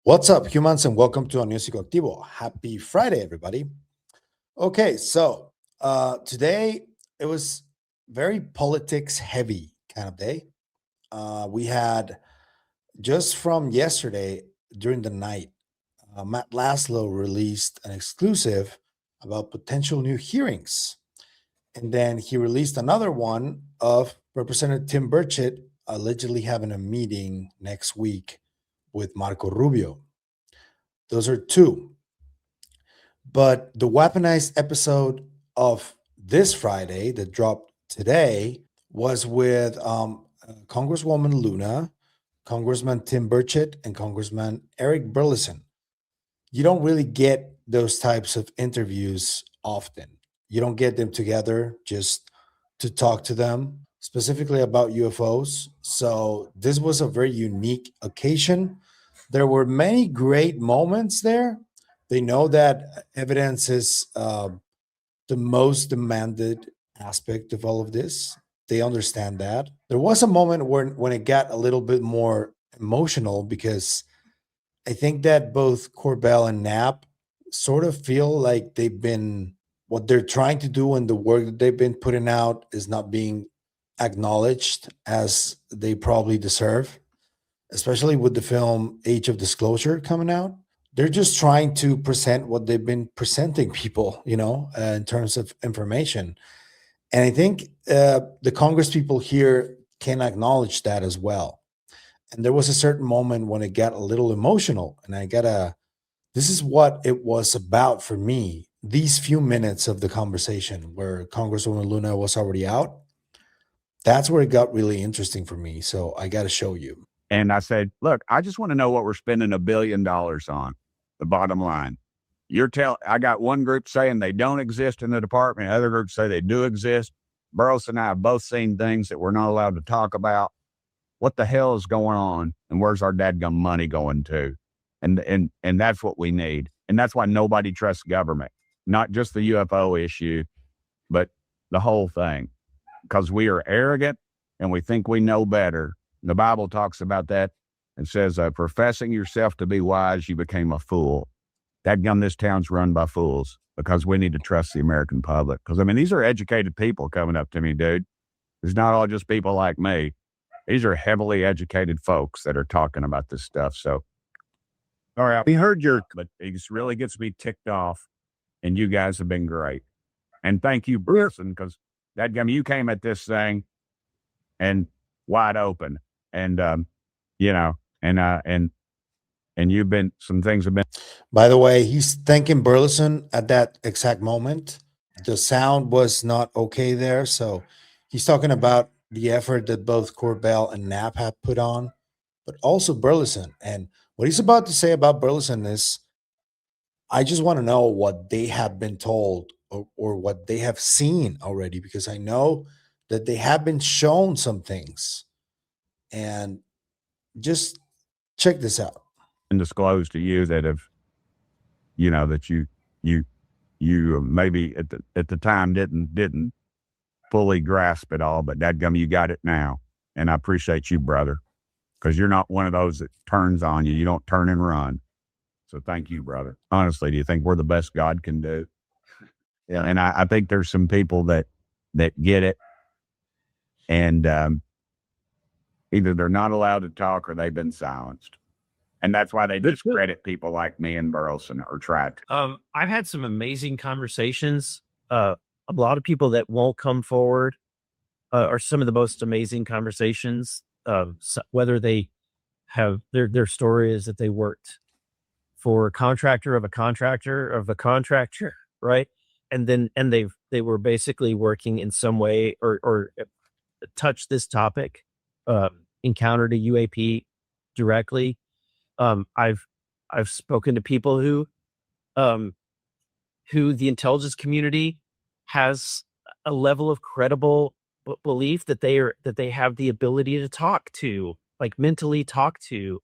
What's up, humans, and welcome to a new Psicoactivo. Happy Friday, everybody. Okay, so today it was very politics heavy kind of day. We had just from yesterday during the night, Matt Laszlo released an exclusive about potential new hearings. And then he released another one of Representative Tim Burchett allegedly having a meeting next week with Marco Rubio. Those are two. But the weaponized episode of this Friday that dropped today was with Congresswoman Luna, Congressman Tim Burchett, and Congressman Eric Burlison. You don't really get those types of interviews often. You don't get them together just to talk to them specifically about UFOs. So this was a very unique occasion. There were many great moments there. They know that evidence is the most demanded aspect of all of this. They understand that. There was a moment when it got a little bit more emotional because I think that both Corbell and Knapp sort of feel like what they're trying to do and the work that they've been putting out is not being acknowledged as they probably deserve, especially with the film Age of Disclosure coming out. They're just trying to present what they've been presenting people, in terms of information. And I think the Congress people here can acknowledge that as well. And there was a certain moment when it got a little emotional, and this is what it was about for me. These few minutes of the conversation where Congresswoman Luna was already out, that's where it got really interesting for me. So I got to show you. And I said, look, I just want to know what we're spending $1 billion on, the bottom line. I got one group saying they don't exist in the department. Other groups say they do exist. Burles and I have both seen things that we're not allowed to talk about. What the hell is going on? And where's our dadgum money going to? And that's what we need. And that's why nobody trusts government, not just the UFO issue, but the whole thing. Because we are arrogant and we think we know better. The Bible talks about that and says, professing yourself to be wise, you became a fool. Dadgum, this town's run by fools because we need to trust the American public. Because, these are educated people coming up to me, dude. It's not all just people like me. These are heavily educated folks that are talking about this stuff. So, all right, we heard but it just really gets me ticked off. And you guys have been great. And thank you, Burlison, because dadgum, you came at this thing and wide open. And, and you've been, some things have been. By the way, he's thanking Burleson at that exact moment. The sound was not okay there. So he's talking about the effort that both Corbell and Knapp have put on, but also Burleson. And what he's about to say about Burleson is, I just want to know what they have been told or what they have seen already, because I know that they have been shown some things. And just check this out. And disclosed to you that have, that you maybe at the time didn't fully grasp it all, but dadgum, you got it now. And I appreciate you, brother, because you're not one of those that turns on you. You don't turn and run. So thank you, brother. Honestly, do you think we're the best God can do? Yeah. And I think there's some people that get it. And either they're not allowed to talk or they've been silenced. And that's why they discredit people like me and Burleson, or tried to. I've had some amazing conversations. A lot of people that won't come forward are some of the most amazing conversations. Whether they have their story is that they worked for a contractor of a contractor of a contractor, right? And they were basically working in some way or touched this topic, encountered a UAP directly. I've spoken to people who the intelligence community has a level of credible belief that they have the ability to talk to, like mentally talk to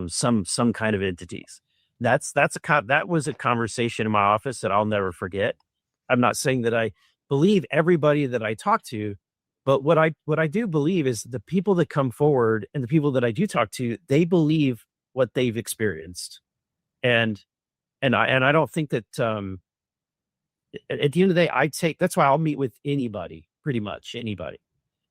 some kind of entities. That was a conversation in my office that I'll never forget. I'm not saying that I believe everybody that I talk to, but what I do believe is the people that come forward and the people that I do talk to, they believe what they've experienced. And I don't think that at the end of the day, that's why I'll meet with anybody, pretty much anybody.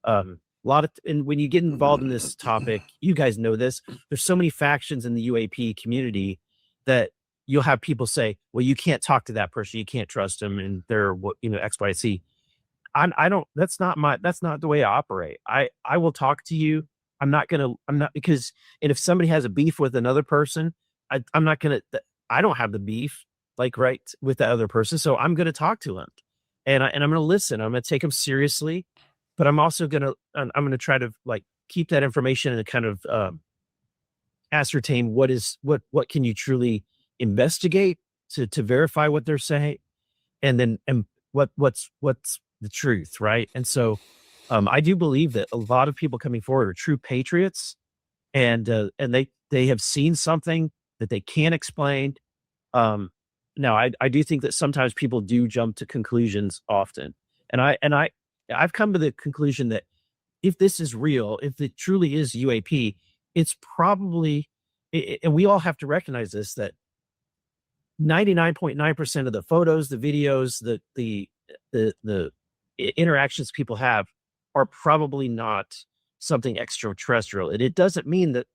And when you get involved in this topic, you guys know this, there's so many factions in the UAP community that you'll have people say, well, you can't talk to that person, you can't trust them, and they're what, X, Y, Z. That's not the way I operate. I will talk to you. Because, and if somebody has a beef with another person, I don't have the beef, right, with the other person. So I'm going to talk to them, and I'm going to listen. I'm going to take them seriously, but I'm also going to try to keep that information and kind of ascertain what can you truly investigate to verify what they're saying, and what's the truth, right? And so I do believe that a lot of people coming forward are true patriots, and they have seen something that they can't explain. Now I do think that sometimes people do jump to conclusions often, and I've come to the conclusion that if this is real, if it truly is UAP, it's probably, and we all have to recognize this, that 99.9% of the photos, the videos, the interactions people have are probably not something extraterrestrial. And it doesn't mean that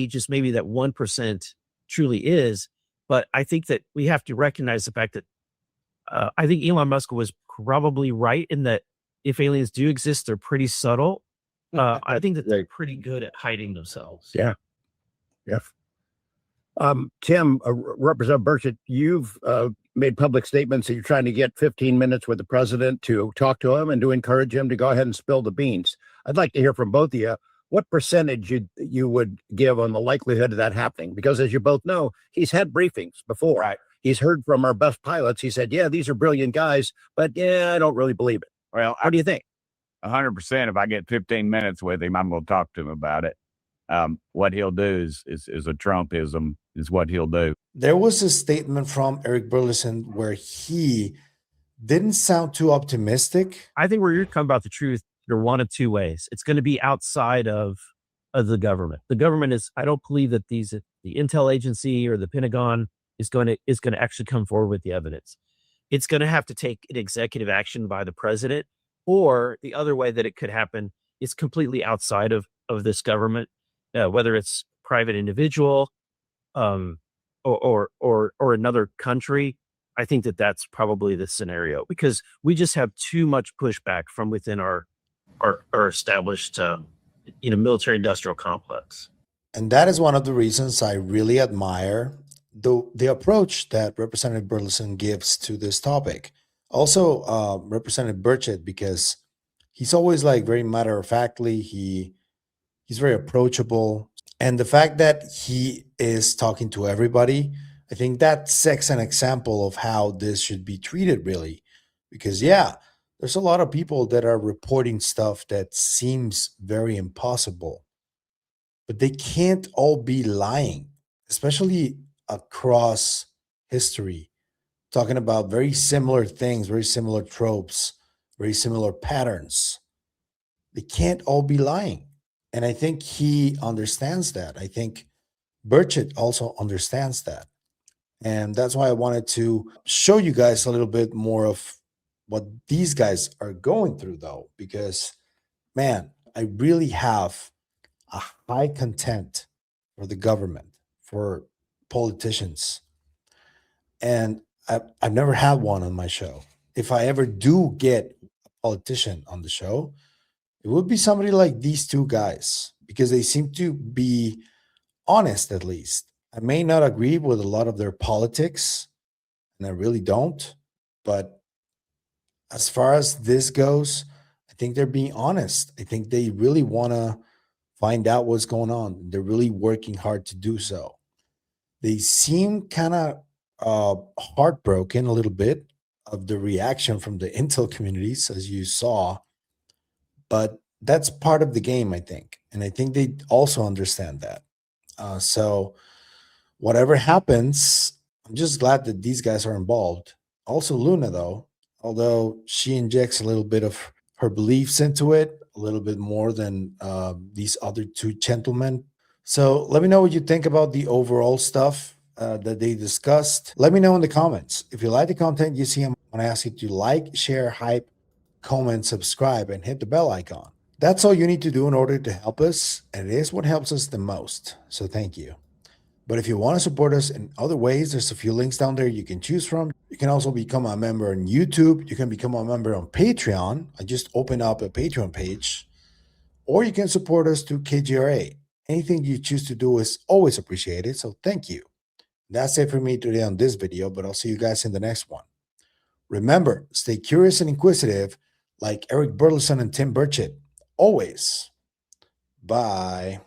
just maybe that 1% truly is, but I think that we have to recognize the fact that I think Elon Musk was probably right in that if aliens do exist, they're pretty subtle. I think that they're pretty good at hiding themselves. Yeah. Tim, Representative Burchett, you've made public statements that you're trying to get 15 minutes with the president to talk to him and to encourage him to go ahead and spill the beans. I'd like to hear from both of you what percentage you would give on the likelihood of that happening, because as you both know, he's had briefings before. Right. He's heard from our best pilots. He said, yeah, these are brilliant guys, but I don't really believe it. Well, what do you think? 100%. If I get 15 minutes with him, I'm going to talk to him about it. What he'll do is a Trumpism is what he'll do. There was a statement from Eric Burlison where he didn't sound too optimistic. I think where you're talking about the truth, there are one of two ways. It's going to be outside of the government. The government is, I don't believe that the intel agency or the Pentagon is going to actually come forward with the evidence. It's going to have to take an executive action by the president, or the other way that it could happen is completely outside of this government, whether it's private individual, or another country. I think that that's probably the scenario, because we just have too much pushback from within our established, military industrial complex. And that is one of the reasons I really admire the approach that Representative Burlison gives to this topic. Also, Representative Burchett, because he's always very matter-of-factly, he's very approachable. And the fact that he is talking to everybody, I think that sets an example of how this should be treated, really. Because, there's a lot of people that are reporting stuff that seems very impossible, but they can't all be lying, especially across history, talking about very similar things, very similar tropes, very similar patterns. They can't all be lying. And I think he understands that. I think Burchett also understands that. And that's why I wanted to show you guys a little bit more of what these guys are going through, though, because, man, I really have a high contempt for the government, for politicians. And I've never had one on my show. If I ever do get a politician on the show, it would be somebody like these two guys, because they seem to be honest, at least. I may not agree with a lot of their politics, and I really don't. But as far as this goes, I think they're being honest. I think they really want to find out what's going on. They're really working hard to do so. They seem kind of heartbroken a little bit of the reaction from the intel communities, as you saw. But that's part of the game, I think. And I think they also understand that. So whatever happens, I'm just glad that these guys are involved. Also Luna, though, although she injects a little bit of her beliefs into it, a little bit more than these other two gentlemen. So let me know what you think about the overall stuff that they discussed. Let me know in the comments. If you like the content you see, I'm going to ask you to like, share, hype, comment, subscribe, and hit the bell icon. That's all you need to do in order to help us, and it is what helps us the most. So thank you. But if you want to support us in other ways, there's a few links down there you can choose from. You can also become a member on YouTube. You can become a member on Patreon. I just opened up a Patreon page. Or you can support us through KGRA. Anything you choose to do is always appreciated, so thank you. That's it for me today on this video, but I'll see you guys in the next one. Remember, stay curious and inquisitive like Eric Burlison and Tim Burchett. Always. Bye.